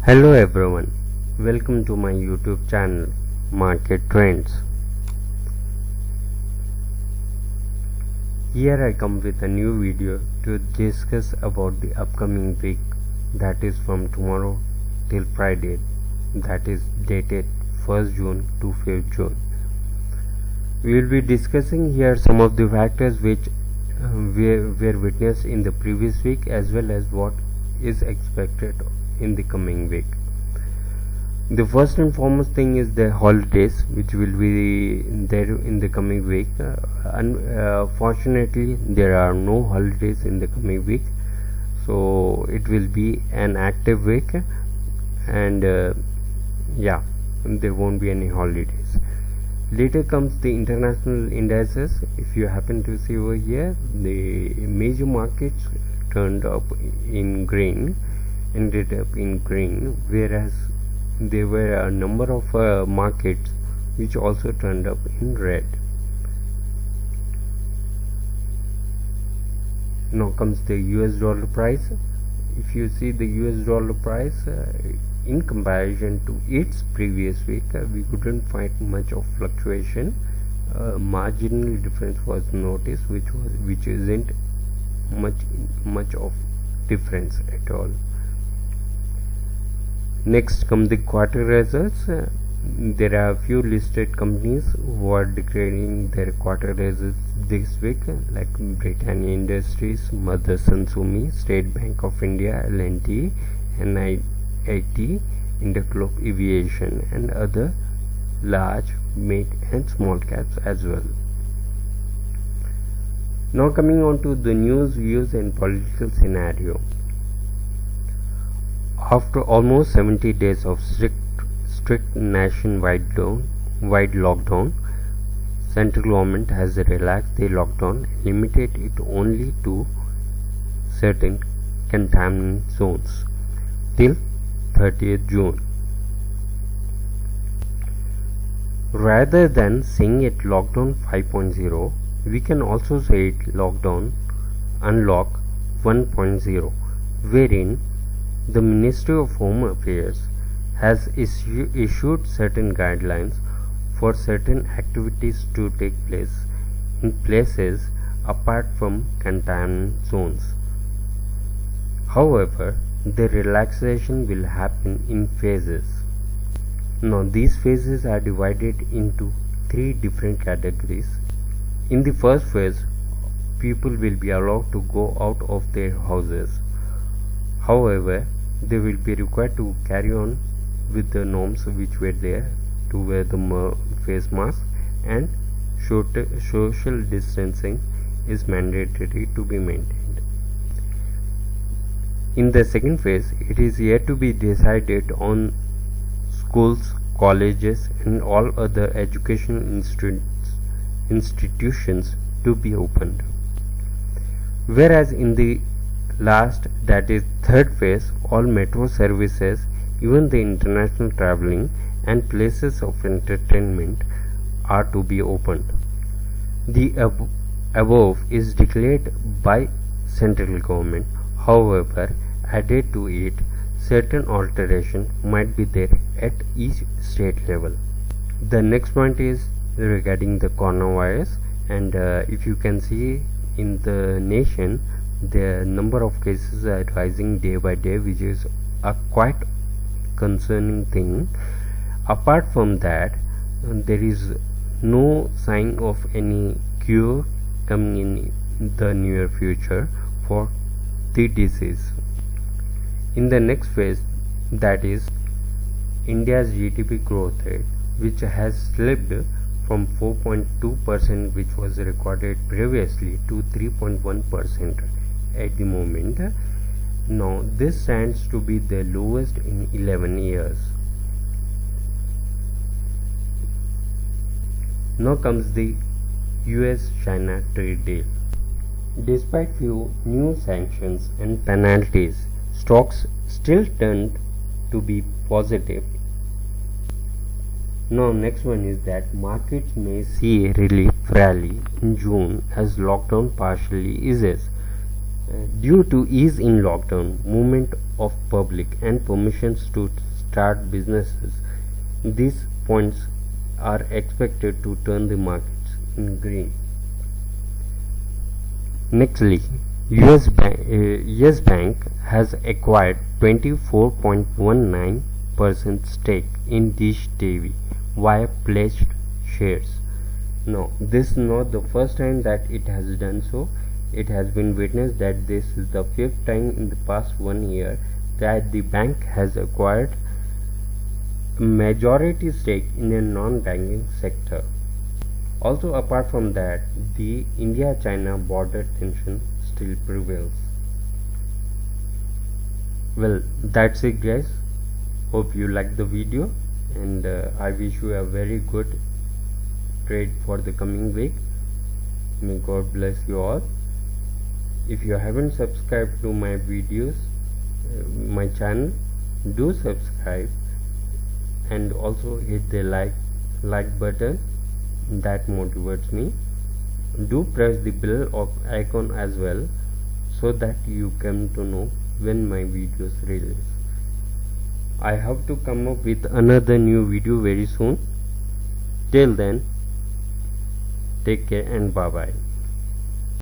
Hello everyone, welcome to my YouTube channel Market Trends. Here I come with a new video to discuss about the upcoming week, that is from tomorrow till Friday, that is dated 1st June to 5th June. We will be discussing here some of the factors which were witnessed in the previous week as well as what is expected in the coming week. The first and foremost thing is the holidays which will be there in the coming week. Unfortunately, there are no holidays in the coming week, so it will be an active week, and there won't be any holidays. Later comes the international indices. If you happen to see over here, the major markets turned up in green, ended up in green, whereas there were a number of markets which also turned up in red. Now comes the US dollar price. If you see the US dollar price in comparison to its previous week, we couldn't find much of fluctuation. Marginal difference was noticed, which isn't much of difference at all. Next come the quarter results. There are a few listed companies who are declaring their quarter results this week, like Britannia Industries, Motherson Sumi, State Bank of India, L&T, NIIT, Interglobe Aviation, and other large, mid and small caps as well. Now coming on to the news, views and political scenario. After almost 70 days of strict nationwide lockdown, central government has relaxed the lockdown and limited it only to certain containment zones till 30th June. Rather than saying it lockdown 5.0, we can also say it unlock 1.0, wherein the Ministry of Home Affairs has issued certain guidelines for certain activities to take place in places apart from containment zones. However, the relaxation will happen in phases. Now, these phases are divided into 3 different categories. In the first phase, people will be allowed to go out of their houses. However, they will be required to carry on with the norms which were there, to wear the face mask, and social distancing is mandatory to be maintained. In the second phase, it is yet to be decided on schools, colleges and all other educational institutions to be opened. Whereas in the last, that is third phase, all metro services, even the international traveling and places of entertainment are to be opened. The above is declared by central government. However, added to it, certain alteration might be there at each state level. The next point is regarding the coronavirus, and if you can see in the nation, the number of cases are rising day by day, which is a quite concerning thing. Apart from that, there is no sign of any cure coming in the near future for the disease. In the next phase, that is India's GDP growth rate, which has slipped from 4.2%, which was recorded previously, to 3.1% at the moment. Now this stands to be the lowest in 11 years. Now comes the US-China trade deal. Despite few new sanctions and penalties, stocks still turned to be positive. Now next one is that markets may see a relief rally in June as lockdown partially eases. Due to ease in lockdown, movement of public and permissions to start businesses, these points are expected to turn the markets in green. Nextly, Yes Bank has acquired 24.19% stake in Dish TV via pledged shares. No, this is not the first time that it has done so. It has been witnessed that this is the fifth time in the past 1 year that the bank has acquired a majority stake in a non-banking sector. Also, apart from that, the India-China border tension still prevails. Well, that's it guys. Hope you liked the video, and I wish you a very good trade for the coming week. May God bless you all. If you haven't subscribed to my videos, my channel, do subscribe and also hit the like button. That motivates me. Do press the bell icon as well, so that you come to know when my videos release. I have to come up with another new video very soon. Till then, take care and bye bye.